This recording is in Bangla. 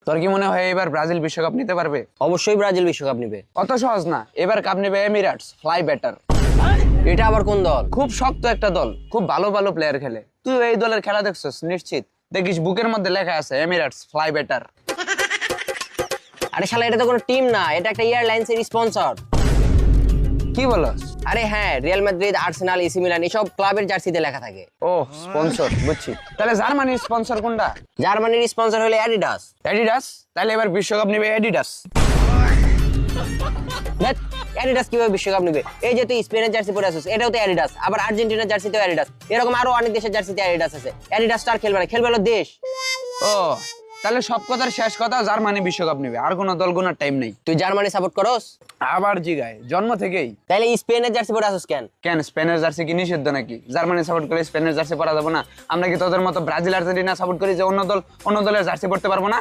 তোর কি মনে হয় এবার ব্রাজিল বিশ্বকাপ নিতে পারবে? অবশ্যই ব্রাজিল বিশ্বকাপ নিবে। অত সহজ না, এবার কাপ নেবে এমিরেটস, ফ্লাই বেটার। এটা আবার কোন দল? খুব শক্ত একটা দল, খুব ভালো ভালো প্লেয়ার খেলে। তুই এই দলের খেলা দেখছিস নিশ্চিত, দেখিস বুকের মধ্যে লেখা আছে এমিরেটস, ফ্লাই বেটার। আরে শালা, এটা তো কোনো টিম না, এটা একটা এয়ারলাইন্স এর স্পন্সর। কি বলস? আরে হ্যাঁ, Real Madrid, Arsenal, AC Milan এসব ক্লাবের জার্সিতে লেখা থাকে। ও স্পন্সর, বুঝছি। তাহলে জার্মানির স্পন্সর কোনটা? জার্মানির স্পন্সর হলো অ্যাডিডাস। অ্যাডিডাস? তাহলে এবার বিশ্বকাপ নেবে অ্যাডিডাস। দেখ, অ্যাডিডাস কিভাবে বিশ্বকাপ নেবে? এই যে তুই স্পেনের জার্সি পরে আছিস, এটাও তো অ্যাডিডাস। আবার আর্জেন্টিনার জার্সিতেও অ্যাডিডাস। এরকম আরো অনেক দেশের জার্সিতে অ্যাডিডাস আছে। অ্যাডিডাস তো আর খেলবে না, খেলবে হলো দেশ। ও তাহলে সব কথার শেষ কথা, জার্মানি বিশ্বকাপ নেবে, আর কোনো দল গোনার টাইম নেই। তুই জার্মানি সাপোর্ট করস? আবার জিগায় জন্ম থেকেই। তাহলে স্পেনের জার্সি পরে আছিস কেন? কেন স্পেনের জার্সি কি নিষিদ্ধ নাকি? জার্মানি সাপোর্ট করে স্পেনের জার্সি পরা যাবো না? আমরা কি তোদের মতো ব্রাজিল আর্জেন্টিনা সাপোর্ট করি যে অন্য দলের জার্সি পড়তে পারবো না?